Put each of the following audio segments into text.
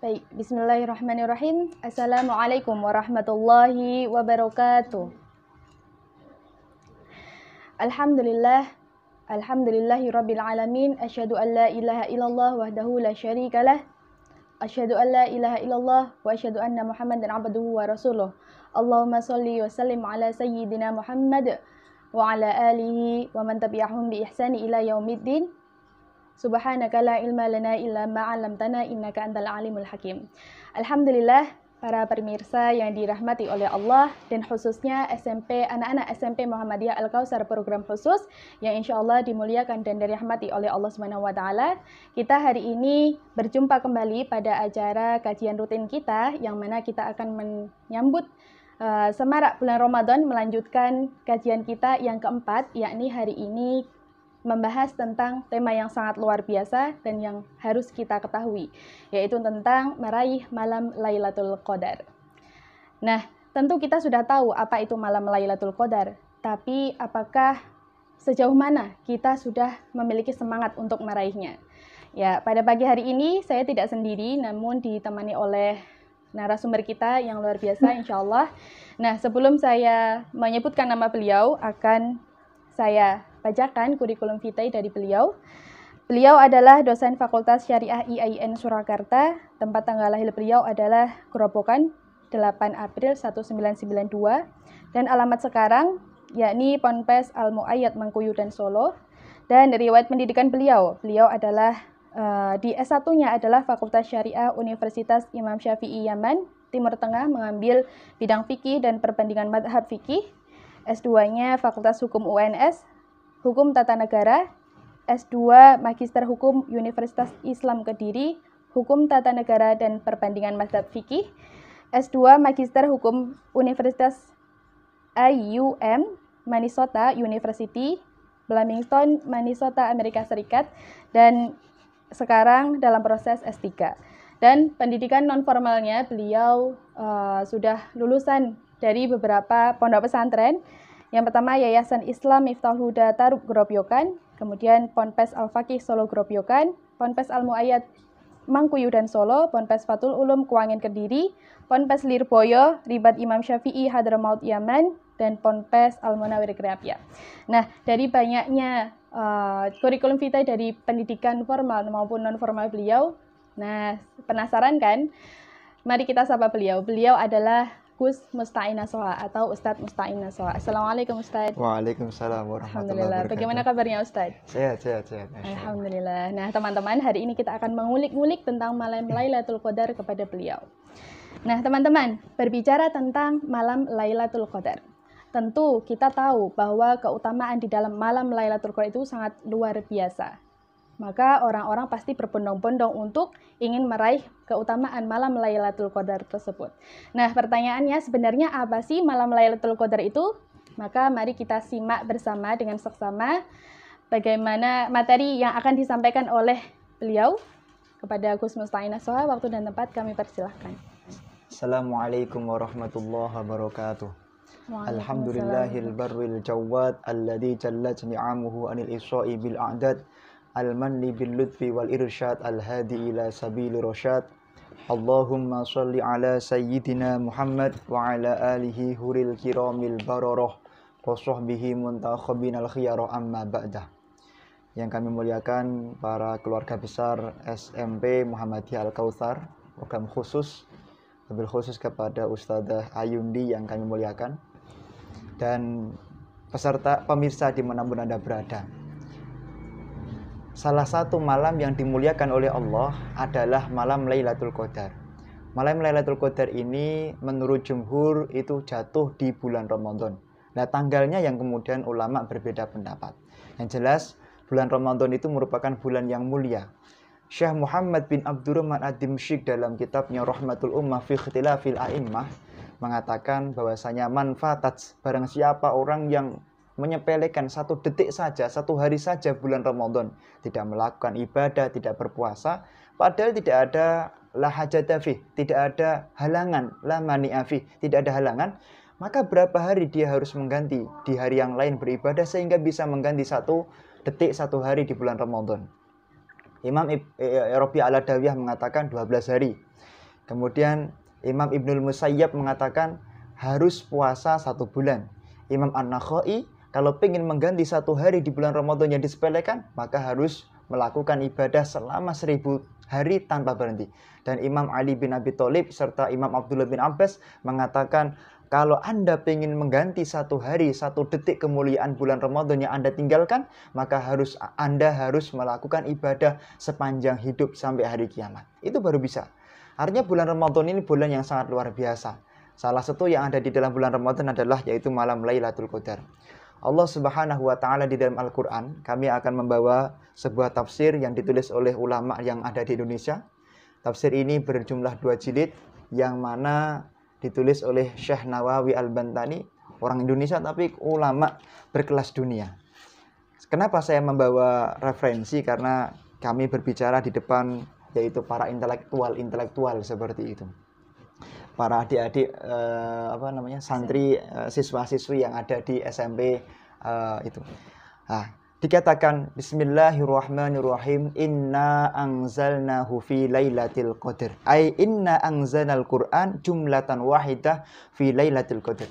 Baik, bismillahirrahmanirrahim. Assalamualaikum warahmatullahi wabarakatuh. Alhamdulillah, alhamdulillahi rabbil alamin. Asyhadu an la ilaha illallah wahdahu la syarikalah. Asyhadu an la ilaha illallah wa asyhadu anna Muhammadan abduhu wa rasuluh. Allahumma sholli wa sallim ala sayyidina Muhammad wa ala alihi wa man tabi'ahum bi ihsani ila yaumiddin. Subhanaka la ilma lana illa ma 'allamtana innaka antal alimul hakim. Alhamdulillah, para pemirsa yang dirahmati oleh Allah dan khususnya anak-anak SMP Muhammadiyah Al-Kautsar program khusus yang insya Allah dimuliakan dan dirahmati oleh Allah Subhanahu wa taala. Kita hari ini berjumpa kembali pada acara kajian rutin kita yang mana kita akan menyambut semarak bulan Ramadan, melanjutkan kajian kita yang keempat, yakni hari ini membahas tentang tema yang sangat luar biasa dan yang harus kita ketahui, yaitu tentang meraih malam Lailatul Qadar. Nah, tentu kita sudah tahu apa itu malam Lailatul Qadar, tapi apakah sejauh mana kita sudah memiliki semangat untuk meraihnya? Ya, pada pagi hari ini saya tidak sendiri, namun ditemani oleh narasumber kita yang luar biasa, insya Allah. Nah, sebelum saya menyebutkan nama beliau, akan saya bacakan kurikulum vitae dari beliau. Beliau adalah dosen Fakultas Syariah IAIN Surakarta. Tempat tanggal lahir beliau adalah Gerobokan 8 April 1992 dan alamat sekarang yakni Ponpes Al-Muayyad Mangkuyu dan Solo. Dan riwayat pendidikan beliau adalah di S1-nya adalah Fakultas Syariah Universitas Imam Syafi'i Yaman, Timur Tengah, mengambil bidang fikih dan perbandingan madhab fikih. S2-nya Fakultas Hukum UNS, Hukum Tata Negara. S2 Magister Hukum Universitas Islam Kediri, Hukum Tata Negara dan Perbandingan Mazhab Fikih. S2 Magister Hukum Universitas IUM Minnesota University, Bloomington, Minnesota, Amerika Serikat, dan sekarang dalam proses S3. Dan pendidikan non-formalnya beliau sudah lulusan dari beberapa pondok pesantren. Yang pertama Yayasan Islam Miftahul Huda Tarub Gerobokan, kemudian Ponpes Al-Faqih Solo Gerobokan, Ponpes Al-Muayyad Mangkuyu dan Solo, Ponpes Fathul Ulum Kuangin Kediri, Ponpes Lirboyo Ribat Imam Syafi'i Hadramaut Yaman, dan Ponpes Al-Munawir Kreapia. Nah, dari banyaknya kurikulum vitae dari pendidikan formal maupun non-formal beliau, nah penasaran kan? Mari kita sapa beliau. Beliau adalah Gus Musta'in Soha atau Ustadz Musta'in Soha. Assalamualaikum Ustadz. Waalaikumsalam warahmatullahi wabarakatuh. Bagaimana kabarnya Ustadz? Sehat. Alhamdulillah. Nah teman-teman, hari ini kita akan mengulik-ngulik tentang malam Lailatul Qadar kepada beliau. Nah teman-teman, berbicara tentang malam Lailatul Qadar, tentu kita tahu bahwa keutamaan di dalam malam Lailatul Qadar itu sangat luar biasa. Maka orang-orang pasti berbondong-bondong untuk ingin meraih keutamaan malam Lailatul Qadar tersebut. Nah, pertanyaannya sebenarnya apa sih malam Lailatul Qadar itu? Maka mari kita simak bersama dengan seksama bagaimana materi yang akan disampaikan oleh beliau. Kepada Gus Musta'in Soha, waktu dan tempat kami persilahkan. Assalamualaikum warahmatullahi wabarakatuh. Alhamdulillahil barril jawad alladzi jallat ni'amuhu anil isya'i bil a'dad al-manni bil lutfi wal irsyad al-hadi ila sabili rasyad. Allahumma sholli ala sayyidina Muhammad wa ala alihi huril kiramil bararah wa sahbihi muntakhabinal khiyarah amma ba'dah. Yang kami muliakan para keluarga besar SMP Muhammadiyah Al-Kautsar, program khusus, wabil khusus kepada Ustadzah Ayundi yang kami muliakan, dan peserta pemirsa dimanapun Anda berada. Salah satu malam yang dimuliakan oleh Allah adalah malam Lailatul Qadar. Malam Lailatul Qadar ini menurut jumhur itu jatuh di bulan Ramadan. Nah, tanggalnya yang kemudian ulama berbeda pendapat. Yang jelas bulan Ramadan itu merupakan bulan yang mulia. Syekh Muhammad bin Abdurrahman Ad-Dimsyik dalam kitabnya Rahmatul Ummah fi Ikhtilafil A'immah mengatakan bahwasanya manfaat barang siapa orang yang menyepelekan satu detik saja, satu hari saja bulan Ramadan, tidak melakukan ibadah, tidak berpuasa, padahal tidak ada la hajata fih, tidak ada halangan, la mani'a fih, tidak ada halangan, maka berapa hari dia harus mengganti di hari yang lain beribadah sehingga bisa mengganti satu detik, satu hari di bulan Ramadan. Imam Rabi' al-Adawiyah mengatakan 12 hari. Kemudian Imam Ibnul Musayyab mengatakan harus puasa 1 bulan. Imam An-Nakhai kalau ingin mengganti 1 hari di bulan Ramadan yang disepelekan, maka harus melakukan ibadah selama 1000 hari tanpa berhenti. Dan Imam Ali bin Abi Thalib serta Imam Abdullah bin Abbas mengatakan kalau Anda ingin mengganti 1 hari, 1 detik kemuliaan bulan Ramadan yang Anda tinggalkan, maka Anda harus melakukan ibadah sepanjang hidup sampai hari kiamat. Itu baru bisa. Artinya bulan Ramadan ini bulan yang sangat luar biasa. Salah satu yang ada di dalam bulan Ramadan adalah yaitu malam Lailatul Qadar. Allah Subhanahu wa taala di dalam Al-Qur'an, kami akan membawa sebuah tafsir yang ditulis oleh ulama yang ada di Indonesia. Tafsir ini berjumlah 2 jilid yang mana ditulis oleh Syekh Nawawi Al-Bantani, orang Indonesia tapi ulama berkelas dunia. Kenapa saya membawa referensi? Karena kami berbicara di depan yaitu para intelektual seperti itu. Para adik-adik santri, siswa-siswi yang ada di SMP itu. Nah, dikatakan Bismillahirrahmanirrahim, inna anzalnahu fi lailatul qadar. Ai inna anzalnal Qur'an jumlatan wahidah fi lailatul qadar.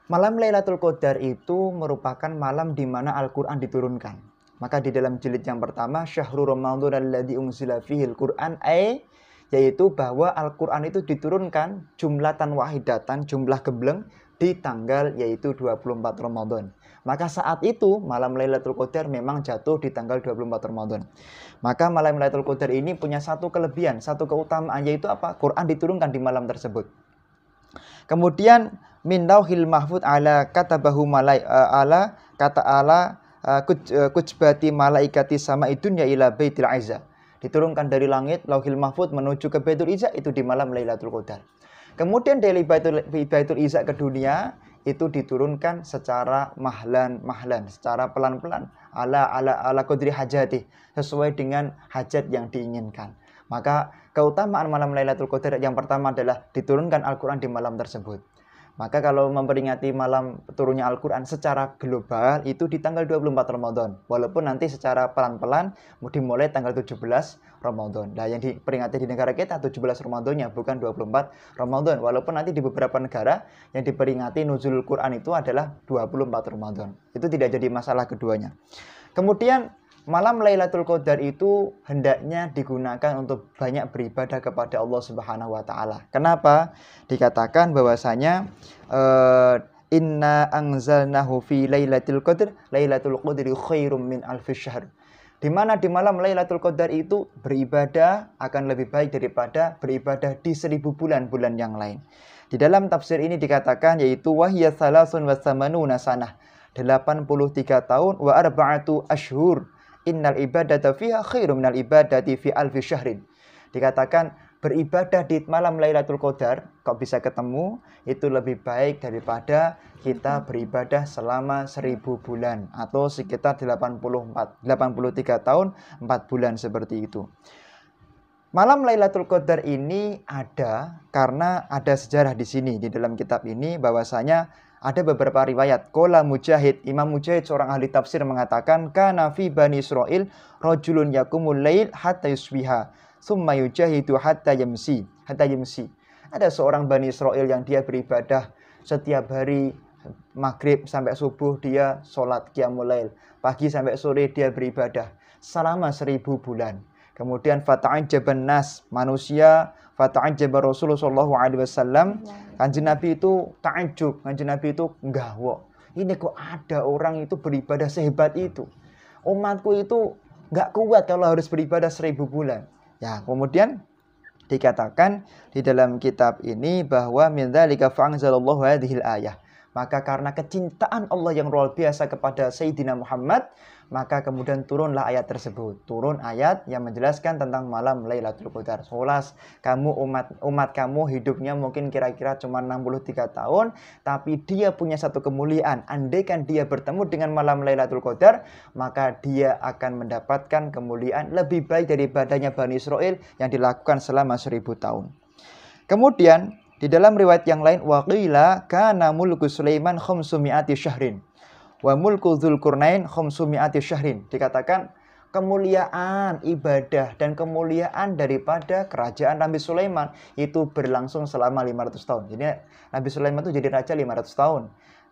Malam Lailatul Qadar itu merupakan malam di mana Al-Qur'an diturunkan. Maka di dalam jilid yang pertama, Syahrul Ramadan alladzi unzila fihil Qur'an, yaitu bahwa Al-Qur'an itu diturunkan jumlatan wahidatan, jumlah gembleng di tanggal yaitu 24 Ramadan. Maka saat itu malam Lailatul Qadar memang jatuh di tanggal 24 Ramadan. Maka malam Lailatul Qadar ini punya satu kelebihan, satu keutamaan, yaitu apa? Quran diturunkan di malam tersebut. Kemudian min lauhil mahfud ala katabahu ala kata ala kujbati malaikati sama idunya ila baitil izza. Diturunkan dari langit lauhil mahfud menuju ke Baitul Izza itu di malam Lailatul Qadar. Kemudian dari Baitul Izza ke dunia itu diturunkan secara mahlan, secara pelan-pelan, ala qadri hajati, sesuai dengan hajat yang diinginkan. Maka keutamaan malam Lailatul Qadar yang pertama adalah diturunkan Al-Qur'an di malam tersebut. Maka kalau memperingati malam turunnya Al-Qur'an secara global itu di tanggal 24 Ramadan. Walaupun nanti secara pelan-pelan dimulai tanggal 17 Ramadan. Nah, yang diperingati di negara kita 17 Ramadannya, bukan 24 Ramadan. Walaupun nanti di beberapa negara yang diperingati nuzul Quran itu adalah 24 Ramadan. Itu tidak jadi masalah keduanya. Kemudian malam Lailatul Qadar itu hendaknya digunakan untuk banyak beribadah kepada Allah Subhanahu wa taala. Kenapa? Dikatakan bahwasanya inna anzalnahu fi lailatul qadr, lailatul qadri khairum min alfi syahr. Di mana di malam Lailatul Qadar itu beribadah akan lebih baik daripada beribadah di 1000 bulan yang lain. Di dalam tafsir ini dikatakan yaitu wahiyya salasun wa thamanuna sanah, 83 tahun wa arba'atu ashhur. Innal ibadata fiha khairum minal ibadati fi alfi syahrin. Dikatakan beribadah di malam Lailatul Qadar kok bisa ketemu itu lebih baik daripada kita beribadah selama 1000 bulan atau sekitar 83 tahun 4 bulan seperti itu. Malam Lailatul Qadar ini ada karena ada sejarah di sini di dalam kitab ini bahwasanya ada beberapa riwayat. Qala Mujahid, Imam Mujahid seorang ahli tafsir mengatakan kana fi Bani Israil rajulun yaqumul lail hatta yusbiha summa yujahidu hatta yamsi. Ada seorang Bani Israil yang dia beribadah setiap hari maghrib sampai subuh dia sholat qiyamul lail. Pagi sampai sore dia beribadah selama 1000 bulan. Kemudian fata'ajaban nas, manusia fata'ajaba Rasulullah sallallahu alaihi wasallam. Kanjeng Nabi itu ta'ajub, kanjeng Nabi itu nggawo. Ini kok ada orang itu beribadah sehebat itu. Umatku itu enggak kuat kalau harus beribadah 1000 bulan. Ya, kemudian dikatakan di dalam kitab ini bahwa min dzalika fa'anzalallahu hadhil ayah. Maka karena kecintaan Allah yang luar biasa kepada Sayyidina Muhammad, maka kemudian turunlah ayat tersebut. Turun ayat yang menjelaskan tentang malam Lailatul Qadar. Solas kamu umat kamu hidupnya mungkin kira-kira cuma 63 tahun, tapi dia punya satu kemuliaan. Andaikan dia bertemu dengan malam Lailatul Qadar, maka dia akan mendapatkan kemuliaan lebih baik daripadanya Bani Israil yang dilakukan selama 1000 tahun. Kemudian di dalam riwayat yang lain waqila kana mulku Sulaiman 500 syahrin wa mulku Dzulqarnain 500 syahrin. Dikatakan kemuliaan ibadah dan kemuliaan daripada kerajaan Nabi Sulaiman itu berlangsung selama 500 tahun. Jadi Nabi Sulaiman itu jadi raja 500 tahun.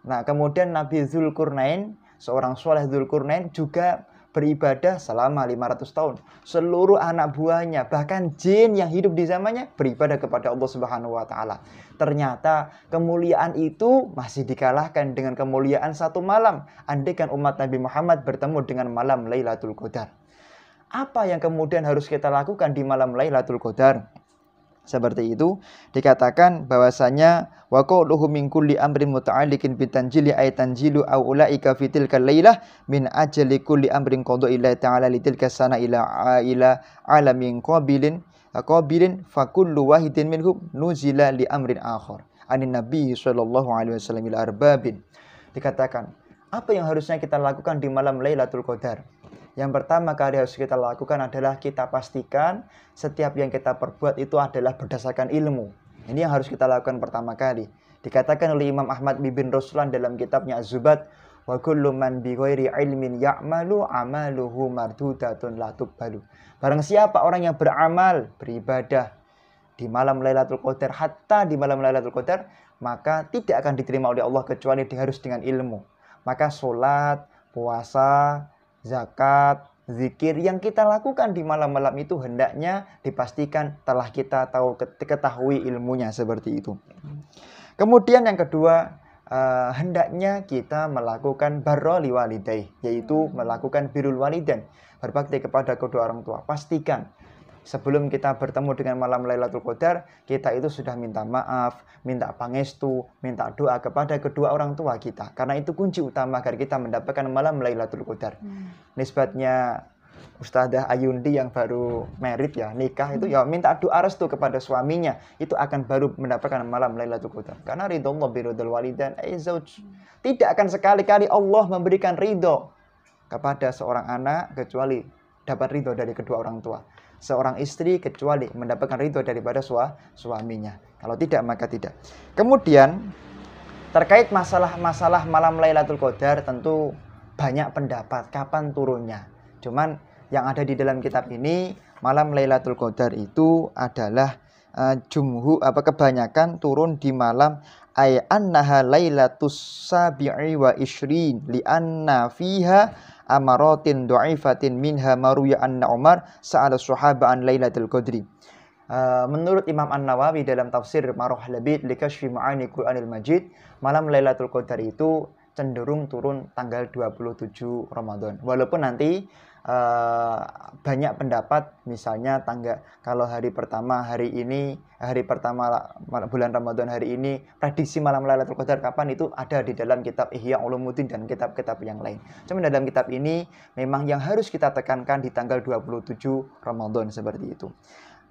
Nah, kemudian Nabi Dzulqarnain, seorang soleh Dzulqarnain juga beribadah selama 500 tahun. Seluruh anak buahnya, bahkan jin yang hidup di zamannya beribadah kepada Allah Subhanahu wa taala. Ternyata kemuliaan itu masih dikalahkan dengan kemuliaan satu malam. Andaikan umat Nabi Muhammad bertemu dengan malam Lailatul Qadar. Apa yang kemudian harus kita lakukan di malam Lailatul Qadar? Seperti itu dikatakan bahwasanya wa qawluhu min kulli amrin muta'alliqin bitanjili ay tanjilu aw ulaika fi tilka lailah min ajli kulli amrin qada illa ta'ala li tilka sana ila alamin qabilin fa kullu wahidin minhum nuzila li amrin akhar anin nabi sallallahu alaihi wasallam ila arbabin. Dikatakan apa yang harusnya kita lakukan di malam Lailatul Qadar? Yang pertama kali harus kita lakukan adalah kita pastikan setiap yang kita perbuat itu adalah berdasarkan ilmu. Ini yang harus kita lakukan pertama kali. Dikatakan oleh Imam Ahmad bin Ruslan dalam kitabnya Az-Zubat, wa kullu man bi ghairi ilmin ya'malu amaluhu mardudatun la tuqbalu. Barang siapa orang yang beramal, beribadah di malam Lailatul Qadar, hatta di malam Lailatul Qadar, maka tidak akan diterima oleh Allah kecuali harus dengan ilmu. Maka sholat, puasa, zakat, zikir yang kita lakukan di malam-malam itu hendaknya dipastikan telah kita ketahui ilmunya seperti itu. Kemudian yang kedua, hendaknya kita melakukan barra liwalidayh, yaitu melakukan birrul walidain, berbakti kepada kedua orang tua. Pastikan sebelum kita bertemu dengan malam Lailatul Qadar, kita itu sudah minta maaf, minta pangestu, minta doa kepada kedua orang tua kita. Karena itu kunci utama agar kita mendapatkan malam Lailatul Qadar. Nisbatnya Ustadzah Ayundi yang baru merit ya, nikah itu ya minta doa restu kepada suaminya, itu akan baru mendapatkan malam Lailatul Qadar. Karena ridho Allah biridhil walidain zauj. Tidak akan sekali-kali Allah memberikan ridho kepada seorang anak kecuali dapat ridho dari kedua orang tua. Seorang istri kecuali mendapatkan ridho daripada suaminya. Kalau tidak maka tidak. Kemudian terkait masalah malam Lailatul Qadar tentu banyak pendapat kapan turunnya. Cuman yang ada di dalam kitab ini malam Lailatul Qadar itu adalah kebanyakan turun di malam ay annaha lailatus sabi'i wa ishrin li anna fiha amaratin du'ifatin minha maruya anna Umar sa'ala sahaba an Lailatul Qadri. Menurut Imam An-Nawawi dalam tafsir Maruh Labid li Kashfi Ma'ani Qur'anil Majid, malam Lailatul Qadar itu cenderung turun tanggal 27 Ramadan. Walaupun nanti banyak pendapat, misalnya kalau hari pertama bulan Ramadan hari ini, prediksi malam Lailatul Qadar kapan itu ada di dalam kitab Ihya Ulumuddin dan kitab-kitab yang lain. Cuma dalam kitab ini memang yang harus kita tekankan di tanggal 27 Ramadan seperti itu.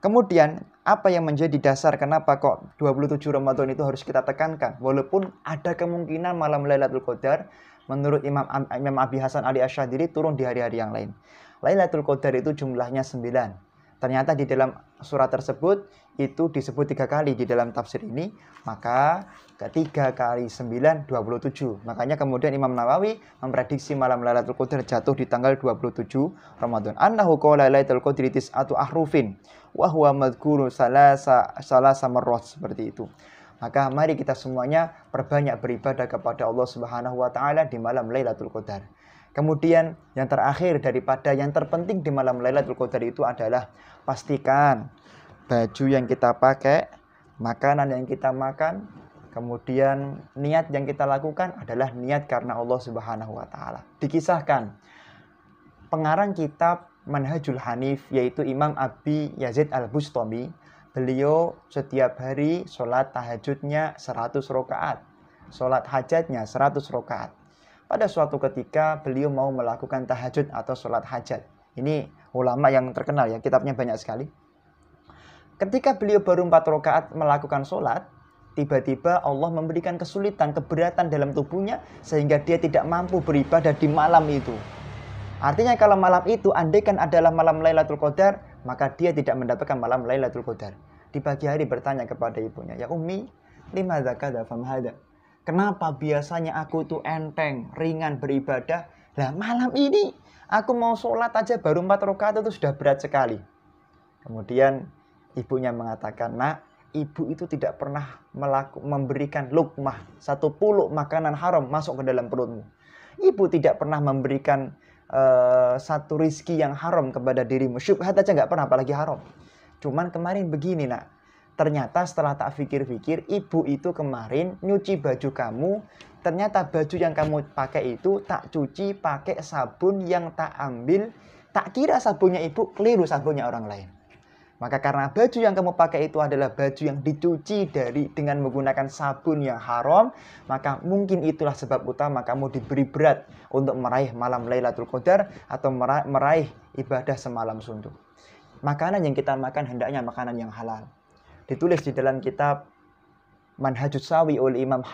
Kemudian apa yang menjadi dasar kenapa kok 27 Ramadan itu harus kita tekankan? Walaupun ada kemungkinan malam Lailatul Qadar menurut Imam Abi Hasan Ali Asy'adzili turun di hari-hari yang lain. Lailatul Qadar itu jumlahnya 9. Ternyata di dalam surat tersebut itu disebut 3 kali di dalam tafsir ini, maka 3 kali 9 27. Makanya kemudian Imam Nawawi memprediksi malam Lailatul Qadar jatuh di tanggal 27 Ramadan. Annahu qala Lailatul Qadri tis'atu ahrufin wa huwa madhkuru salasa marrat, seperti itu. Maka mari kita semuanya perbanyak beribadah kepada Allah Subhanahu wa taala di malam Lailatul Qadar. Kemudian yang terakhir daripada yang terpenting di malam Lailatul Qadar itu adalah pastikan baju yang kita pakai, makanan yang kita makan, kemudian niat yang kita lakukan adalah niat karena Allah Subhanahu wa taala. Dikisahkan pengarang kitab Manhajul Hanif yaitu Imam Abi Yazid Al-Bustami, beliau setiap hari sholat tahajudnya 100 rakaat, sholat hajatnya 100 rakaat. Pada suatu ketika beliau mau melakukan tahajud atau sholat hajat. Ini ulama yang terkenal ya, kitabnya banyak sekali. Ketika beliau baru 4 rakaat melakukan sholat, tiba-tiba Allah memberikan kesulitan, keberatan dalam tubuhnya sehingga dia tidak mampu beribadah di malam itu. Artinya kalau malam itu andaikan adalah malam Lailatul Qadar, maka dia tidak mendapatkan malam Lailatul Qadar. Di pagi hari bertanya kepada ibunya, "Ya Ummi, limadza kadza famhada?" Kenapa biasanya aku itu enteng, ringan beribadah, lah malam ini Aku mau sholat aja baru 4 rakaat itu sudah berat sekali. Kemudian ibunya mengatakan, nak, ibu itu tidak pernah memberikan lukmah, 1 puluk makanan haram masuk ke dalam perutmu. Ibu tidak pernah memberikan satu rizki yang haram kepada dirimu. Syubhat aja nggak pernah, apalagi haram. Cuman kemarin begini, nak. Ternyata setelah tak pikir-pikir, ibu itu kemarin nyuci baju kamu. Ternyata baju yang kamu pakai itu tak cuci pakai sabun yang tak ambil. Tak kira sabunnya ibu, keliru sabunnya orang lain. Maka karena baju yang kamu pakai itu adalah baju yang dicuci dengan menggunakan sabun yang haram, maka mungkin itulah sebab utama kamu diberi berat untuk meraih malam Lailatul Qadar atau meraih ibadah semalam suntuk. Makanan yang kita makan hendaknya makanan yang halal. Ditulis di dalam kitab Manhajus Sawi oleh Imam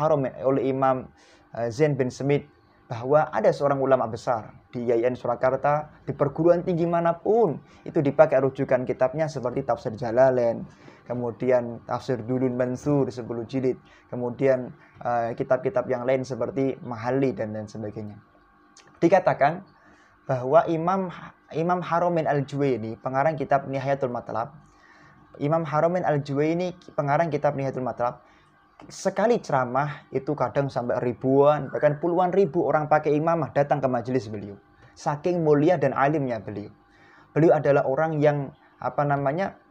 Zain bin Smith bahwa ada seorang ulama besar di IAIN Surakarta, di perguruan tinggi manapun, itu dipakai rujukan kitabnya seperti Tafsir Jalalain, kemudian Tafsir Durrul Mansur 10 jilid, kemudian kitab-kitab yang lain seperti Mahalli dan lain sebagainya. Dikatakan bahwa Imam Haramain Al-Juwaini, pengarang kitab Nihayatul Matlab, Imam Haramain Al-Juwaini, pengarang kitab Nihayatul Matlab, sekali ceramah itu kadang sampai ribuan, bahkan puluhan ribu orang pakai imamah datang ke majelis beliau. Saking mulia dan alimnya beliau. Beliau adalah orang yang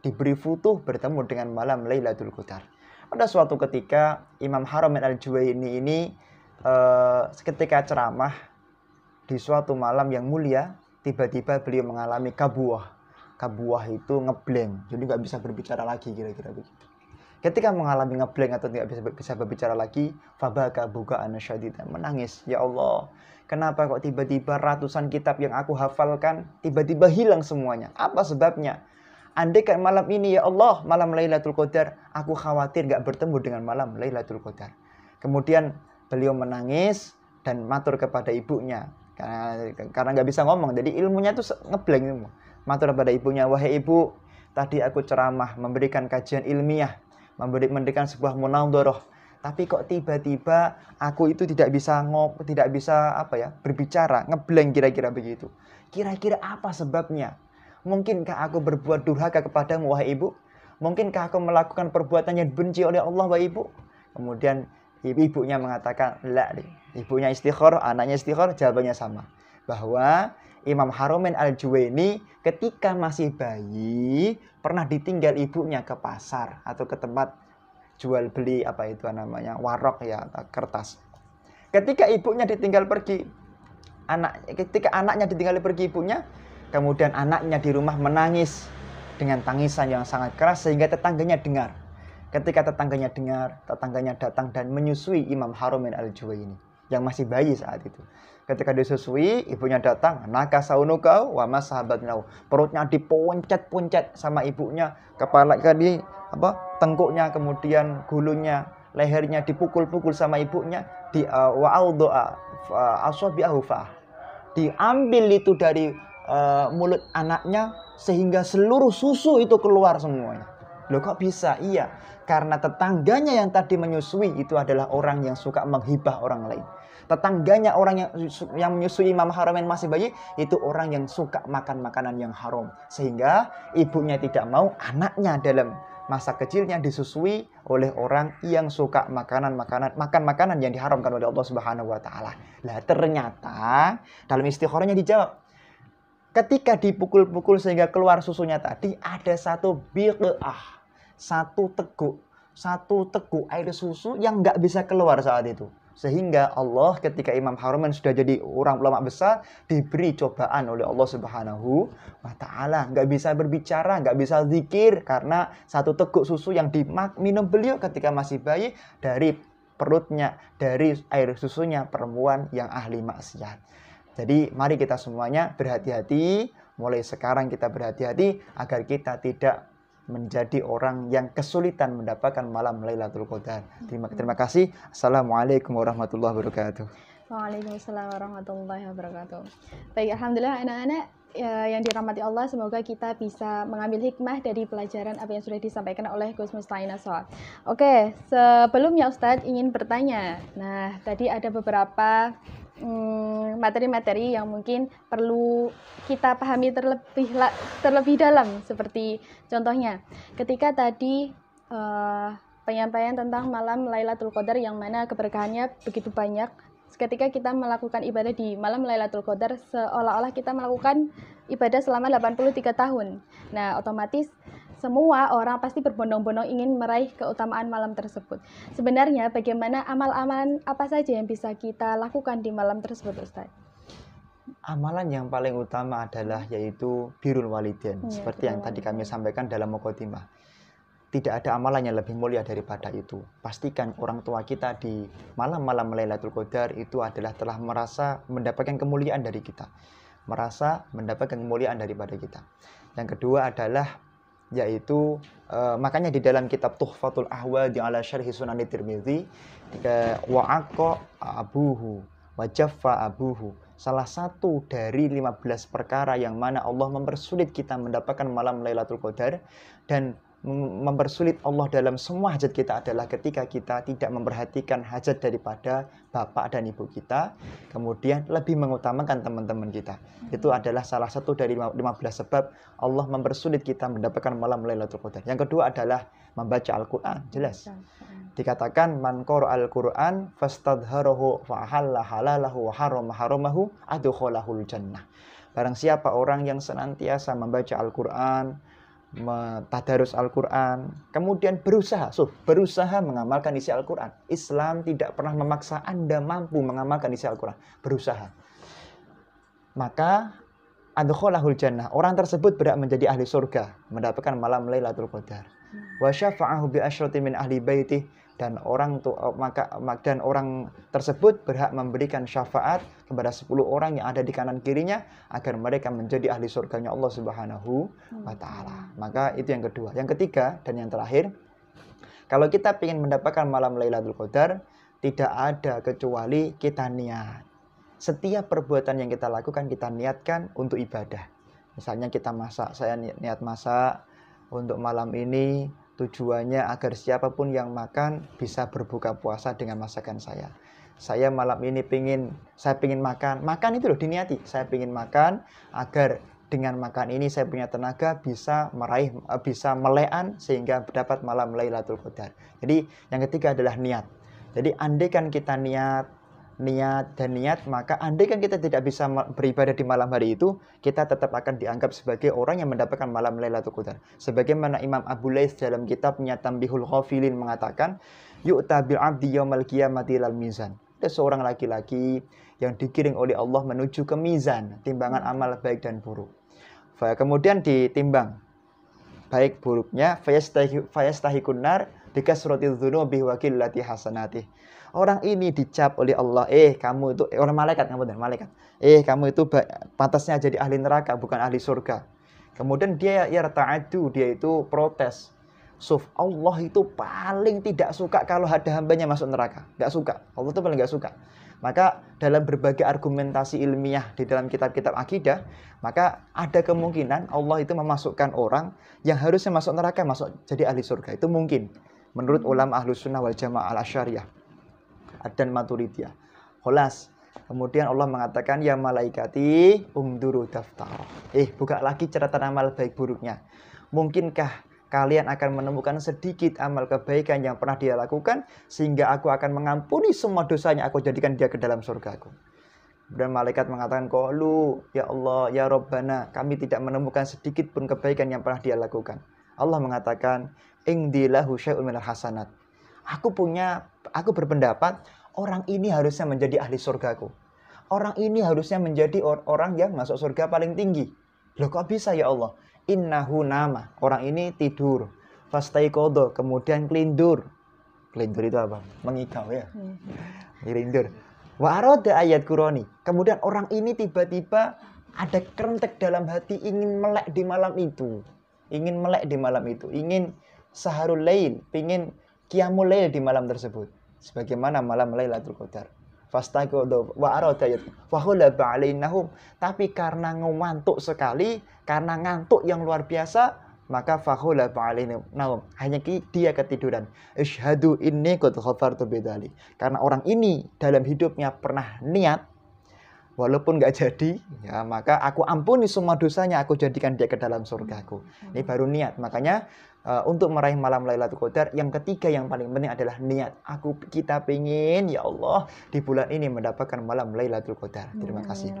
diberi futuh bertemu dengan malam Lailatul Qadar. Pada suatu ketika Imam Haramain Al-Juwaini ini ketika ceramah di suatu malam yang mulia, tiba-tiba beliau mengalami kabuah. Kabuah itu ngeblank, jadi nggak bisa berbicara lagi, kira-kira begitu. Ketika mengalami ngeblank atau tidak bisa berbicara lagi, fabaka bukaan syadidan, menangis. Ya Allah, kenapa kok tiba-tiba ratusan kitab yang aku hafalkan tiba-tiba hilang semuanya? Apa sebabnya? Andaikan malam ini, ya Allah, malam Lailatul Qadar, aku khawatir nggak bertemu dengan malam Lailatul Qadar. Kemudian beliau menangis dan matur kepada ibunya, karena nggak bisa ngomong, jadi ilmunya tuh ngeblank semua. Matur kepada ibunya, wahai ibu, tadi aku ceramah, memberikan kajian ilmiah, memberikan sebuah munadharah, tapi kok tiba-tiba aku itu tidak bisa berbicara, ngeblank, kira-kira begitu. Kira-kira apa sebabnya? Mungkinkah aku berbuat durhaka kepadamu, wahai ibu? Mungkinkah aku melakukan perbuatan yang dibenci oleh Allah, wahai ibu? Kemudian ibunya mengatakan, la. Ibunya istighfar, anaknya istighfar, jawabannya sama. Bahwa Imam Haramain Al-Juwaini ketika masih bayi pernah ditinggal ibunya ke pasar atau ke tempat jual beli warok ya, kertas. Ketika ibunya ditinggal pergi, ketika anaknya ditinggal pergi ibunya, kemudian anaknya di rumah menangis dengan tangisan yang sangat keras sehingga tetangganya dengar. Ketika tetangganya dengar, tetangganya datang dan menyusui Imam Haramain Al-Juwaini yang masih bayi saat itu. Ketika disusui, ibunya datang, naka saunukau wa mas sahabatnau. Perutnya diponcet-poncet sama ibunya, kepala tengkuknya, kemudian gulunya, lehernya dipukul-pukul sama ibunya, diambil itu dari mulut anaknya sehingga seluruh susu itu keluar semuanya. Loh, kok bisa? Iya, karena tetangganya yang tadi menyusui itu adalah orang yang suka menghibah orang lain. Tetangganya orang yang menyusui Imam Haramain masih bayi itu orang yang suka makan makanan yang haram, sehingga ibunya tidak mau anaknya dalam masa kecilnya disusui oleh orang yang suka makan makanan yang diharamkan oleh Allah Subhanahu wa taala. Lah, ternyata dalam istikharahnya dijawab, ketika dipukul-pukul sehingga keluar susunya tadi, ada satu biqah, satu teguk air susu yang nggak bisa keluar saat itu. Sehingga Allah ketika Imam Haramain sudah jadi orang ulama besar, diberi cobaan oleh Allah Subhanahu wa ta'ala. Nggak bisa berbicara, nggak bisa zikir, karena satu teguk susu yang diminum beliau ketika masih bayi dari perutnya, dari air susunya perempuan yang ahli maksiat. Jadi mari kita semuanya berhati-hati, mulai sekarang kita berhati-hati agar kita tidak menjadi orang yang kesulitan mendapatkan malam Lailatul Qadar. Terima kasih. Assalamualaikum warahmatullahi wabarakatuh. Waalaikumsalam warahmatullahi wabarakatuh. Baik, alhamdulillah anak-anak yang dirahmati Allah, semoga kita bisa mengambil hikmah dari pelajaran apa yang sudah disampaikan oleh Gus Musta'in Ashar. Oke, sebelumnya Ustadz ingin bertanya. Nah, tadi ada beberapa materi-materi yang mungkin perlu kita pahami terlebih dalam. Seperti contohnya, ketika tadi penyampaian tentang malam Lailatul Qadar yang mana keberkahannya begitu banyak. Ketika kita melakukan ibadah di malam Lailatul Qadar, seolah-olah kita melakukan ibadah selama 83 tahun. Nah, otomatis semua orang pasti berbondong-bondong ingin meraih keutamaan malam tersebut. Sebenarnya bagaimana amal-amalan apa saja yang bisa kita lakukan di malam tersebut, Ustaz? Amalan yang paling utama adalah yaitu birrul walidain. Seperti yang tadi kami sampaikan dalam mukadimah. Tidak ada amalan yang lebih mulia daripada itu. Pastikan orang tua kita di malam-malam Lailatul Qadar itu adalah telah merasa mendapatkan kemuliaan dari kita. Merasa mendapatkan kemuliaan daripada kita. Yang kedua adalah yaitu makanya di dalam kitab Tuhfatul Ahwadi ala Syarhi Sunan Tirmidzi wa'aqqa abuhu wa jaffa abuhu. Salah satu dari 15 perkara yang mana Allah mempersulit kita mendapatkan malam Lailatul Qadar dan mempersulit Allah dalam semua hajat kita adalah ketika kita tidak memperhatikan hajat daripada bapak dan ibu kita, kemudian lebih mengutamakan teman-teman kita. Itu adalah salah satu dari 15 sebab Allah mempersulit kita mendapatkan malam Lailatul Qadar. Yang kedua adalah membaca Al-Quran. Jelas dikatakan man qara'al Qur'an fastadharahu fa ahalla halalahu wa harrama haramahu adkhalahul jannah. Barang siapa orang yang senantiasa membaca Al-Quran, tadarus Al-Quran, kemudian berusaha mengamalkan isi Al-Quran. Islam tidak pernah memaksa Anda mampu mengamalkan isi Al-Quran. Berusaha. Maka adkhalahul jannah. Orang tersebut berhak menjadi ahli surga, mendapatkan malam Lailatul Qadar. Wa syafa'ahu bi asyrati min ahli baitih. Dan orang tersebut berhak memberikan syafaat kepada 10 orang yang ada di kanan kirinya agar mereka menjadi ahli surganya Allah Subhanahu wa taala. Maka itu yang kedua. Yang ketiga dan yang terakhir, kalau kita ingin mendapatkan malam Lailatul Qadar, tidak ada kecuali kita niat. Setiap perbuatan yang kita lakukan kita niatkan untuk ibadah. Misalnya kita masak, saya niat masak untuk malam ini. Tujuannya agar siapapun yang makan bisa berbuka puasa dengan masakan saya. Saya malam ini saya pingin makan itu loh diniati. Saya pingin makan agar dengan makan ini saya punya tenaga bisa melean sehingga dapat malam Lailatul Qadar. Jadi yang ketiga adalah niat. Jadi andaikan kita niat, maka andaikan kita tidak bisa beribadah di malam hari itu, kita tetap akan dianggap sebagai orang yang mendapatkan malam Lailatul Qadar. Sebagaimana Imam Abu Laits dalam kitabnya Tanbihul Ghafilin mengatakan, yu'ta bil 'abdi yaumal qiyamati ilal mizan. Ada seorang laki-laki yang digiring oleh Allah menuju ke mizan, timbangan amal baik dan buruk. Kemudian ditimbang baik buruknya, fayastahikun nar bikasratil dzunubi wa qillati hasanatih. Orang ini dicap oleh Allah, kamu itu orang malaikat, kamu itu pantasnya jadi ahli neraka bukan ahli surga. Kemudian dia itu protes. Allah itu paling tidak suka kalau ada hambanya masuk neraka. Enggak suka. Allah itu paling enggak suka. Maka dalam berbagai argumentasi ilmiah di dalam kitab-kitab akidah, maka ada kemungkinan Allah itu memasukkan orang yang harusnya masuk neraka masuk jadi ahli surga. Itu mungkin menurut ulama Ahlus Sunnah wal Jamaah al-Asy'ariyah dan Maturidiyah. Kholas. Kemudian Allah mengatakan, ya malaikati umduru daftar. Buka lagi catatan amal baik buruknya. Mungkinkah kalian akan menemukan sedikit amal kebaikan yang pernah dia lakukan sehingga aku akan mengampuni semua dosanya, aku jadikan dia ke dalam surgaku. Dan malaikat mengatakan, qalu ya Allah ya Rabbana, kami tidak menemukan sedikit pun kebaikan yang pernah dia lakukan. Allah mengatakan, ingdilahu syai'un minal hasanat. Aku berpendapat orang ini harusnya menjadi ahli surgaku. Orang ini harusnya menjadi orang yang masuk surga paling tinggi. Loh kok bisa ya Allah? Innahu nama. Orang ini tidur. Fastaiqadha, kemudian kelindur. Kelindur itu apa? Mengigau ya. Kelindur. Wa arada ayat Qurani. Kemudian orang ini tiba-tiba ada kerentek dalam hati ingin melek di malam itu. Ingin saharul lail, ingin qiyamul lail di malam tersebut. Sebagaimana malam Lailatul Qadar. Fastaqadu wa aradayat wa khulaba alainahum. Tapi karena ngantuk sekali, karena ngantuk yang luar biasa, maka fakhulaba alainahum. Hanya dia ketiduran. Isyhadu inni qad ghafartu bidzalik. Karena orang ini dalam hidupnya pernah niat walaupun nggak jadi, ya maka aku ampuni semua dosanya, aku jadikan dia ke dalam surgaku. Ini baru niat. Makanya untuk meraih malam Lailatul Qadar, yang ketiga yang paling penting adalah niat. Kita pengen ya Allah di bulan ini mendapatkan malam Lailatul Qadar. Terima kasih.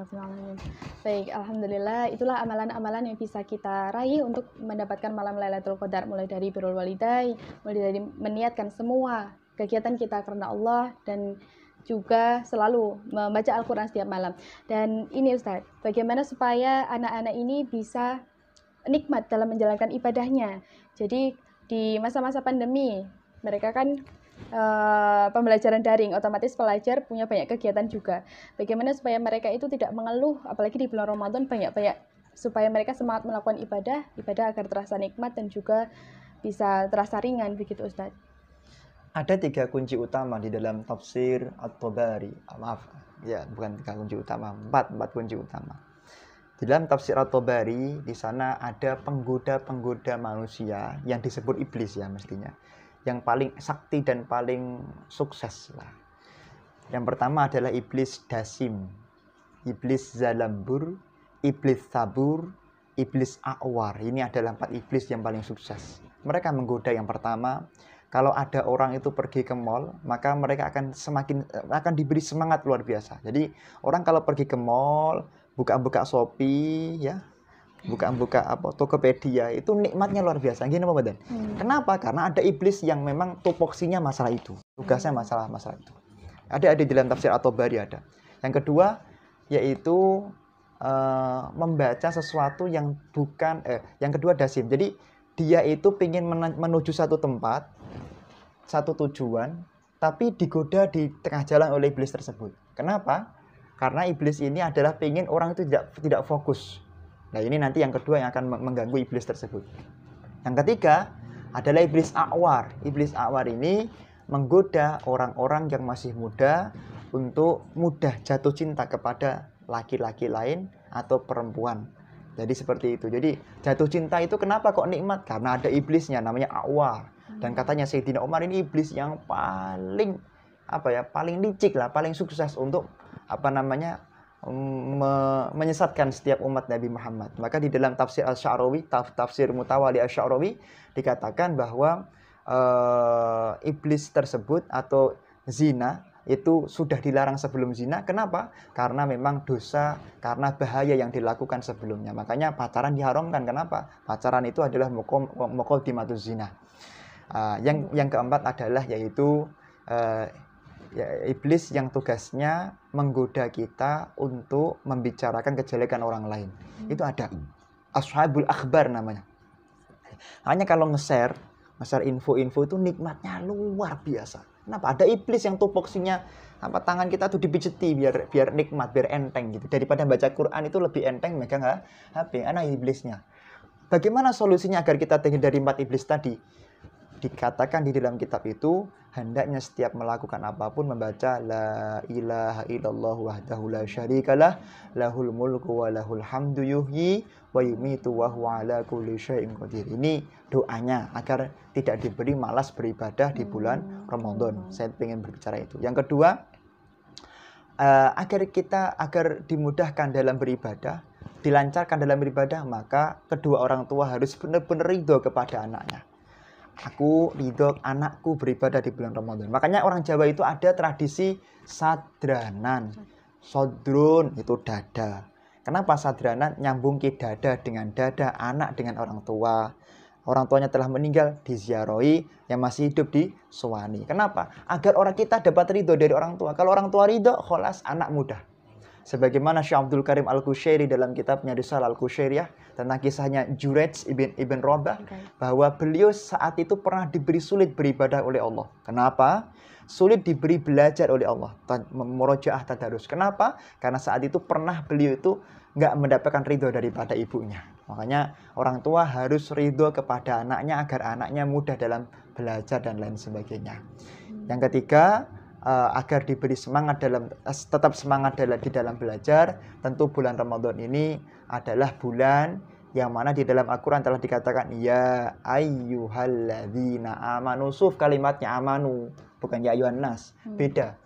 Baik, alhamdulillah itulah amalan-amalan yang bisa kita raih untuk mendapatkan malam Lailatul Qadar, mulai dari birrul walidain, mulai dari meniatkan semua kegiatan kita karena Allah, dan juga selalu membaca Al-Quran setiap malam. Dan ini Ustadz, bagaimana supaya anak-anak ini bisa nikmat dalam menjalankan ibadahnya. Jadi di masa-masa pandemi mereka kan pembelajaran daring, otomatis pelajar punya banyak kegiatan juga. Bagaimana supaya mereka itu tidak mengeluh, apalagi di bulan Ramadan banyak-banyak, supaya mereka semangat melakukan ibadah agar terasa nikmat dan juga bisa terasa ringan, begitu Ustadz. Ada 3 kunci utama di dalam tafsir At-Tabari. Maaf, ya bukan 3 kunci utama, 4 kunci utama. Di dalam tafsir At-Tabari, di sana ada penggoda-penggoda manusia yang disebut iblis ya mestinya. Yang paling sakti dan paling sukses lah. Yang pertama adalah iblis dasim, iblis zalambur, iblis sabur, iblis a'war. Ini adalah 4 iblis yang paling sukses. Mereka menggoda yang pertama, kalau ada orang itu pergi ke mall, maka mereka akan diberi semangat luar biasa. Jadi orang kalau pergi ke mall, buka-buka Shopee ya, buka-buka Tokopedia, itu nikmatnya luar biasa. Gini Pak Badan. Kenapa? Karena ada iblis yang memang tupoksinya masalah itu, tugasnya masalah itu. Ada di dalam tafsir At-Tabari ada. Yang kedua yaitu membaca sesuatu yang bukan yang kedua dasim. Jadi dia itu ingin menuju satu tempat, satu tujuan, tapi digoda di tengah jalan oleh iblis tersebut. Kenapa? Karena iblis ini adalah ingin orang itu tidak fokus. Nah ini nanti yang kedua yang akan mengganggu iblis tersebut. Yang ketiga adalah iblis a'war. Iblis a'war ini menggoda orang-orang yang masih muda untuk mudah jatuh cinta kepada laki-laki lain atau perempuan. Jadi seperti itu. Jadi jatuh cinta itu kenapa kok nikmat? Karena ada iblisnya namanya a'war. Dan katanya Sayyidina Umar ini iblis yang paling paling licik lah, paling sukses untuk menyesatkan setiap umat Nabi Muhammad. Maka di dalam tafsir Asy-Sya'rawi, tafsir Mutawali Asy-Sya'rawi dikatakan bahwa iblis tersebut atau zina itu sudah dilarang sebelum zina. Kenapa? Karena memang dosa, karena bahaya yang dilakukan sebelumnya. Makanya pacaran diharamkan. Kenapa? Pacaran itu adalah muqaddimatuz zina. Yang keempat adalah yaitu iblis yang tugasnya menggoda kita untuk membicarakan kejelekan orang lain. Itu ada ashabul akhbar namanya. Hanya kalau nge-share info-info itu nikmatnya luar biasa. Kenapa? Ada iblis yang tupoksinya tangan kita tuh dipijeti biar nikmat, biar enteng gitu. Daripada baca Quran itu lebih enteng megang HP. Anak iblisnya. Bagaimana solusinya agar kita terhindar dari 4 iblis tadi? Dikatakan di dalam kitab itu, hendaknya setiap melakukan apapun membaca la ilaha illallah wahdahu la syarikalah lahul mulku wa lahul hamdu yuhyi wa yumitu wa huwa ala kulli syai'in qadir. Ini doanya agar tidak diberi malas beribadah di bulan Ramadan. Saya ingin berbicara itu. Yang kedua, agar dimudahkan dalam beribadah, dilancarkan dalam beribadah, maka kedua orang tua harus benar-benar ridho kepada anaknya. Aku ridho anakku beribadah di bulan Ramadan. Makanya orang Jawa itu ada tradisi sadranan. Sodrun itu dada. Kenapa sadranan? Nyambung ke dada dengan dada, anak dengan orang tua. Orang tuanya telah meninggal, diziarahi, yang masih hidup disuwani. Kenapa? Agar orang kita dapat ridho dari orang tua. Kalau orang tua ridho, kholas anak mudah. Sebagaimana Syekh Abdul Karim Al-Qushairi dalam kitabnya Risalah Al-Qushairiyah tentang kisahnya Juraij ibn Rabah, bahwa beliau saat itu pernah diberi sulit beribadah oleh Allah. Kenapa? Sulit diberi belajar oleh Allah, murojaah tadarus. Kenapa? Karena saat itu pernah beliau itu nggak mendapatkan ridho daripada ibunya. Makanya orang tua harus ridho kepada anaknya agar anaknya mudah dalam belajar dan lain sebagainya. Yang ketiga, agar diberi semangat tetap semangat di dalam belajar. Tentu bulan Ramadan ini adalah bulan yang mana di dalam Al-Quran telah dikatakan ya ayyuhalladzina amanu. Kalimatnya amanu, bukan ya ayyuhan nas. Beda.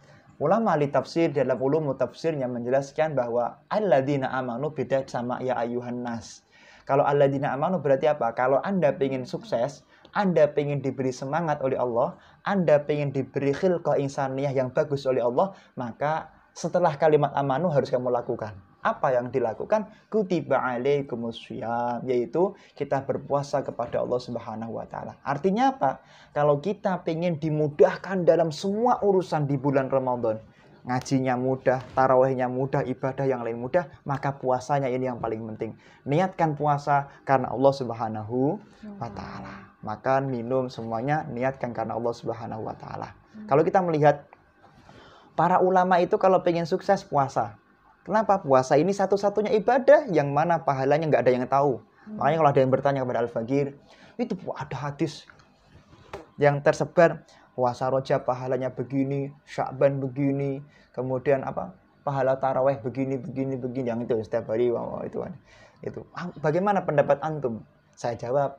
Ulama ahli tafsir dalam ulum tafsirnya menjelaskan bahwa alladzina amanu beda sama ya ayuhan nas. Kalau alladzina amanu berarti apa? Kalau Anda ingin sukses, Anda ingin diberi semangat oleh Allah, Anda ingin diberi khilqah insaniyah yang bagus oleh Allah, maka setelah kalimat amanu harus kamu lakukan. Apa yang dilakukan? Kutiba alaikumussyam, yaitu kita berpuasa kepada Allah Subhanahu wa taala. Artinya apa? Kalau kita ingin dimudahkan dalam semua urusan di bulan Ramadan, ngajinya mudah, tarawihnya mudah, ibadah yang lain mudah, maka puasanya ini yang paling penting. Niatkan puasa karena Allah Subhanahu wa taala. Makan, minum semuanya niatkan karena Allah Subhanahu wa taala. Kalau kita melihat para ulama itu kalau pengen sukses puasa. Kenapa? Puasa ini satu-satunya ibadah yang mana pahalanya nggak ada yang tahu. Makanya kalau ada yang bertanya kepada Al-Faqir, itu ada hadis yang tersebar, puasa Rajab pahalanya begini, Sya'ban begini, kemudian apa? Pahala tarawih begini, yang itu setiap hari itu. Bagaimana pendapat antum? Saya jawab,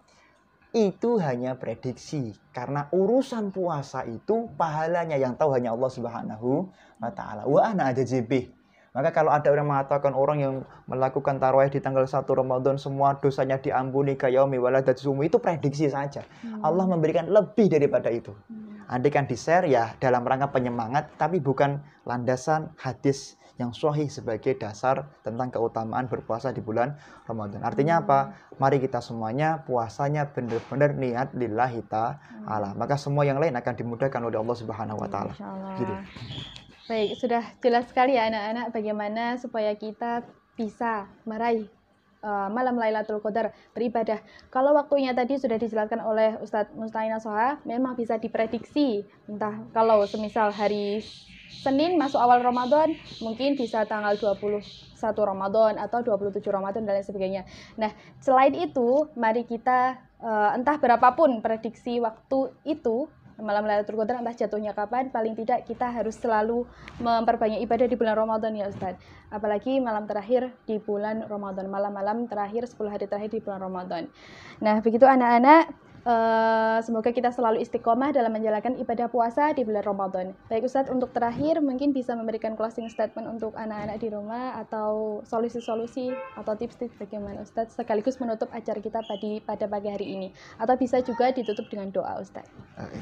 itu hanya prediksi karena urusan puasa itu pahalanya yang tahu hanya Allah Subhanahu wa taala. Wa ana ajazibih. Maka kalau ada orang mengatakan orang yang melakukan tarawih di tanggal 1 Ramadan semua dosanya diampuni kayaumi waladat sumu, itu prediksi saja. Allah memberikan lebih daripada itu. Andaikan di-share ya dalam rangka penyemangat, tapi bukan landasan hadis yang sahih sebagai dasar tentang keutamaan berpuasa di bulan Ramadan. Artinya apa? Mari kita semuanya puasanya benar-benar niat lillahi ta'ala. Maka semua yang lain akan dimudahkan oleh Allah Subhanahu wa taala. Gitu. Baik, sudah jelas sekali ya anak-anak bagaimana supaya kita bisa meraih malam Lailatul Qadar beribadah. Kalau waktunya tadi sudah dijelaskan oleh Ustadz Musta'ina Soha, memang bisa diprediksi. Entah kalau semisal hari Senin masuk awal Ramadan, mungkin bisa tanggal 21 Ramadan atau 27 Ramadan dan lain sebagainya. Nah, selain itu, mari kita entah berapapun prediksi waktu itu, malam Lailatul Qadar entah jatuhnya kapan, paling tidak kita harus selalu memperbanyak ibadah di bulan Ramadan ya Ustadz. Apalagi malam terakhir di bulan Ramadan, malam-malam terakhir 10 hari terakhir di bulan Ramadan. Nah, begitu anak-anak, semoga kita selalu istiqomah dalam menjalankan ibadah puasa di bulan Ramadan. Baik Ustadz, untuk terakhir mungkin bisa memberikan closing statement untuk anak-anak di rumah atau solusi-solusi atau tips-tips bagaimana Ustadz sekaligus menutup acara kita pada pagi hari ini, atau bisa juga ditutup dengan doa Ustadz.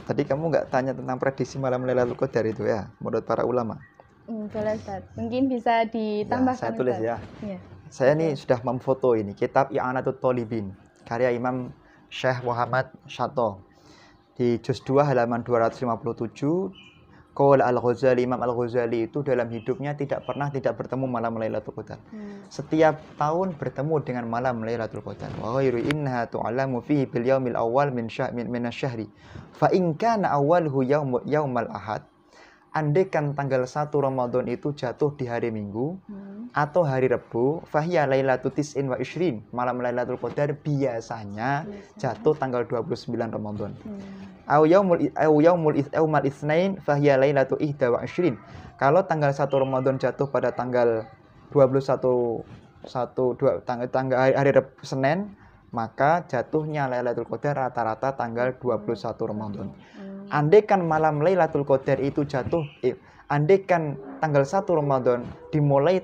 Tadi kamu nggak tanya tentang prediksi malam Lailatul Qadar itu ya, menurut para ulama. Boleh Ustadz, mungkin bisa ditambahkan. Saya tulis Ustadz. ya. Saya nih sudah memfoto ini kitab I'anatut Thalibin karya Imam Syekh Muhammad Syato di juz 2 halaman 257. Qala Al-Ghazali, Imam Al-Ghazali itu dalam hidupnya tidak pernah tidak bertemu malam Lailatul Qadar. Setiap tahun bertemu dengan malam Lailatul Qadar. Wa ghairu innaha tu'lamu fihi bil yaumil awwal min asy-syahri. Fa in kana awwaluhu yaumal ahad. Andaikan tanggal 1 Ramadan itu jatuh di hari Minggu atau hari Rabu, fahiya lailatul tis'in wa ishrin. Malam Lailatul Qadar biasanya jatuh tanggal 29 Ramadan. Au yaumul itsnain fahiya lailatul ihda wa ishrin. Kalau tanggal 1 Ramadan jatuh pada tanggal 21 hari Rabu Senin, maka jatuhnya Lailatul Qadar rata-rata tanggal 21 Ramadan. Andaikan malam Lailatul Qadar itu jatuh, andaikan tanggal 1 Ramadan dimulai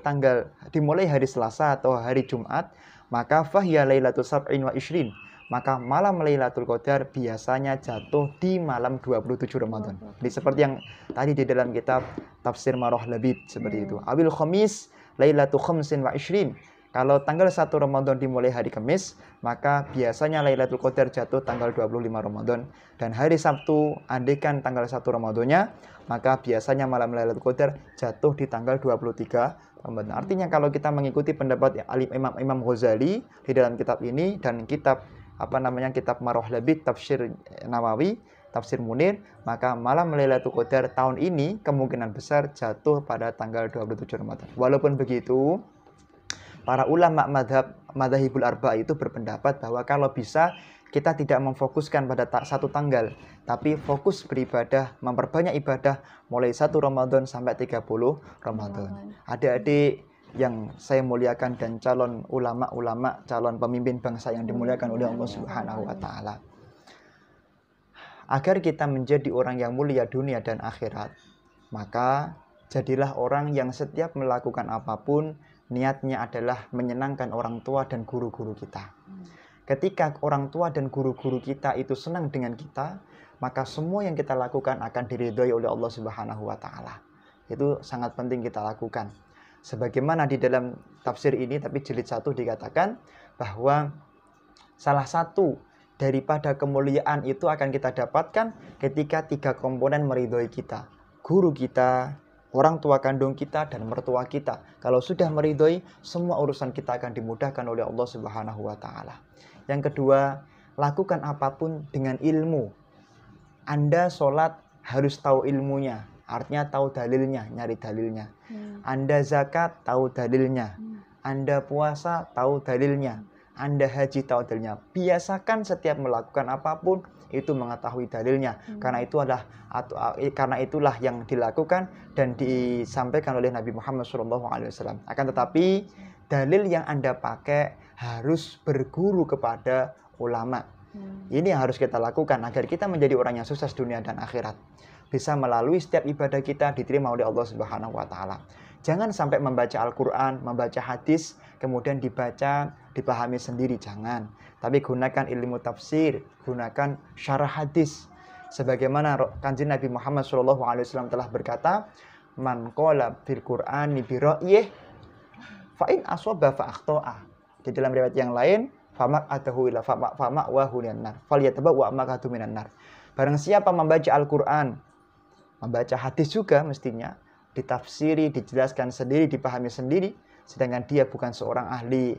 hari Selasa atau hari Jumat, maka fahiya lailatul sab'in wa ishrin. Maka malam Lailatul Qadar biasanya jatuh di malam 27 Ramadan. Jadi seperti yang tadi di dalam kitab Tafsir Marah Labid seperti itu. Awil Khamis Lailatul Khamsin wa ishrin. Kalau tanggal 1 Ramadan dimulai hari Kamis, maka biasanya Lailatul Qadar jatuh tanggal 25 Ramadan. Dan hari Sabtu, andaikan tanggal 1 Ramadannya, maka biasanya malam Lailatul Qadar jatuh di tanggal 23 Ramadan. Artinya kalau kita mengikuti pendapat Imam Ghazali di dalam kitab ini dan kitab kitab Marah Labid, Tafsir Nawawi, Tafsir Munir, maka malam Lailatul Qadar tahun ini kemungkinan besar jatuh pada tanggal 27 Ramadan. Walaupun begitu, para ulama madzhabul arba itu berpendapat bahwa kalau bisa kita tidak memfokuskan pada satu tanggal, tapi fokus beribadah, memperbanyak ibadah mulai 1 Ramadan sampai 30 Ramadan. Adik-adik yang saya muliakan dan calon ulama-ulama, calon pemimpin bangsa yang dimuliakan oleh Allah Subhanahu wa taala. Agar kita menjadi orang yang mulia dunia dan akhirat, maka Jadilah orang yang setiap melakukan apapun, niatnya adalah menyenangkan orang tua dan guru-guru kita. Ketika orang tua dan guru-guru kita itu senang dengan kita, maka semua yang kita lakukan akan diridhoi oleh Allah Subhanahu wa Ta'ala. Itu sangat penting kita lakukan. Sebagaimana di dalam tafsir ini, tapi jilid 1 dikatakan bahwa salah satu daripada kemuliaan itu akan kita dapatkan ketika 3 komponen meridhoi kita. Guru kita, orang tua kandung kita, dan mertua kita. Kalau sudah meridhoi, semua urusan kita akan dimudahkan oleh Allah Subhanahu wa Ta'ala. Yang kedua, lakukan apapun dengan ilmu. Anda sholat harus tahu ilmunya, artinya tahu dalilnya, nyari dalilnya. Anda zakat, tahu dalilnya. Anda puasa, tahu dalilnya. Anda haji, tahu dalilnya. Biasakan setiap melakukan apapun itu mengetahui dalilnya, karena itulah yang dilakukan dan disampaikan oleh Nabi Muhammad SAW. Akan tetapi dalil yang Anda pakai harus berguru kepada ulama. Ini yang harus kita lakukan agar kita menjadi orang yang sukses dunia dan akhirat. Bisa melalui setiap ibadah kita diterima oleh Allah Subhanahu wa Ta'ala. Jangan sampai membaca Al-Quran, membaca hadis, kemudian dibaca, dipahami sendiri. Jangan. Tapi gunakan ilmu tafsir, gunakan syarah hadis. Sebagaimana Kanjeng Nabi Muhammad SAW telah berkata, Man qala bil Qur'ani bi ra'yih fa in asaba fa akhta'a. Di dalam riwayat yang lain, famak atahu ila famak wa hunan nar falyatabawwa maq'adahu minan nar. Barang siapa membaca Al-Qur'an, membaca hadis juga mestinya ditafsiri, dijelaskan sendiri, dipahami sendiri, sedangkan dia bukan seorang ahli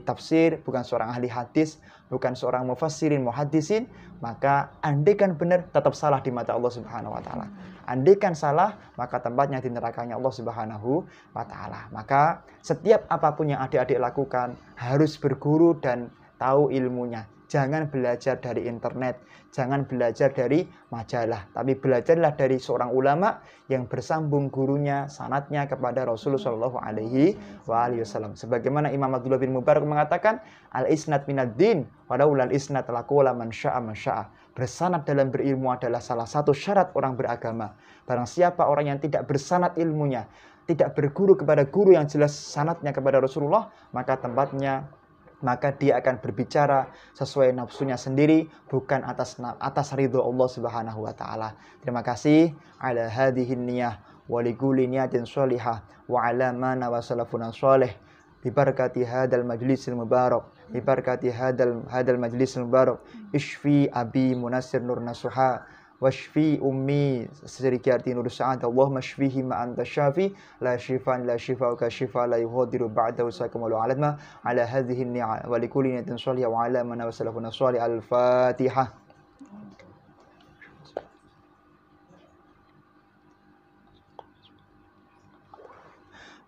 tafsir, bukan seorang ahli hadis, bukan seorang mufassirin, muhaddisin, maka andaikan benar tetap salah di mata Allah Subhanahu wa Ta'ala. Andaikan salah, maka tempatnya di nerakanya Allah Subhanahu wa Ta'ala. Maka setiap apapun yang adik-adik lakukan harus berguru dan tahu ilmunya. Jangan belajar dari internet, jangan belajar dari majalah, tapi belajarlah dari seorang ulama yang bersambung gurunya, sanadnya kepada Rasulullah SAW. Sebagaimana Imam Abdullah bin Mubarak mengatakan, al-isnad minad din, walaulal isnad laqala man syaa man syaa. Bersanad dalam berilmu adalah salah satu syarat orang beragama. Barang siapa orang yang tidak bersanad ilmunya, tidak berguru kepada guru yang jelas sanadnya kepada Rasulullah, maka dia akan berbicara sesuai nafsunya sendiri, bukan atas ridho Allah Subhanahu wa Ta'ala. Terima kasih ala hadhihi niyah wa likulli niyatin sholihah wa ala ma nawa salafuna sholih bi barakati hadal majlisil mubarak, bi barakati hadal majlisil mubarak. Ishfi abi Munassir Nur Nasuha washfi ummi Sri Kyarti Nur Sa'ad. Allahumma shfihi ma anta syafi la shifaan la shifauka shifa la yughadiru ba'dahu saqama wa aladma ala hadhihi ni'a wa likulli niyatin sholihah wa ala man wasalafuna sholih. Al-Fatihah.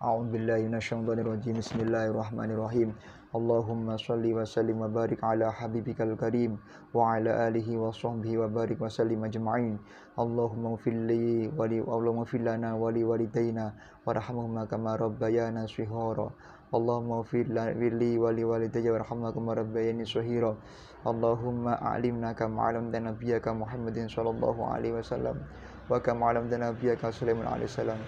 A'udzu billahi minasyaitonir rajim. Bismillahirrahmanirrahim. Allahumma sholli wa sallim wa barik ala habibikal karim wa ala alihi wa sahbihi wa barik wa sallim ajma'in. Allahumma ighfirli wa li Allahumma ighfir lana wa li walidayna warhamhuma kama rabbayana shighara. Allahumma ighfirli wa li walidayya warhamhuma kama rabbayani shighara. Allahumma a'limna kama 'allamtana nabiyyaka Muhammadin sallallahu alaihi wasallam wa kama 'allamtana nabiyyaka Sulaiman alaihi salam.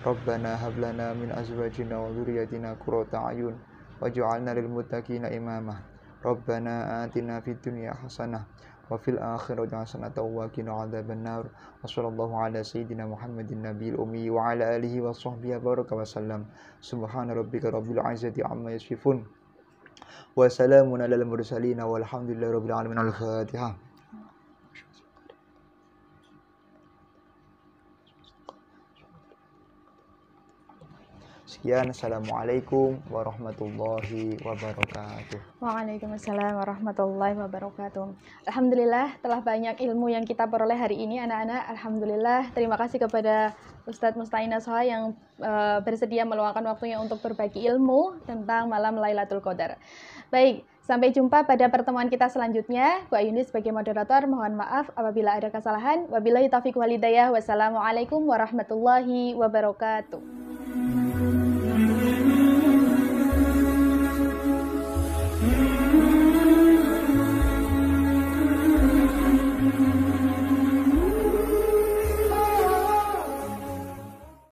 Rabbana hab lana min azwajina wa dhurriyyatina qurrata a'yun waj'alna lil muttaqina imama. Rabbana atina fid dunya hasanah wa fil akhirati hasanah wa qina adzabannar. Wa sallallahu ala sayyidina Muhammadin nabiyil ummi wa ala alihi wa sahbihi baraka wa sallam. Subhana rabbika rabbil izzati amma yasifun wa salamun alal mursalin walhamdulillahi rabbil alamin. Al-Fatihah. Sekian, assalamualaikum warahmatullahi wabarakatuh. Waalaikumsalam warahmatullahi wabarakatuh. Alhamdulillah telah banyak ilmu yang kita peroleh hari ini anak-anak. Alhamdulillah, terima kasih kepada Ustadz Musta'inah Soha yang bersedia meluangkan waktunya untuk berbagi ilmu tentang malam Lailatul Qadar. Baik, sampai jumpa pada pertemuan kita selanjutnya. Bu Ayuni sebagai moderator mohon maaf apabila ada kesalahan. Wabillahi taufiq wal hidayah. Wassalamualaikum warahmatullahi wabarakatuh.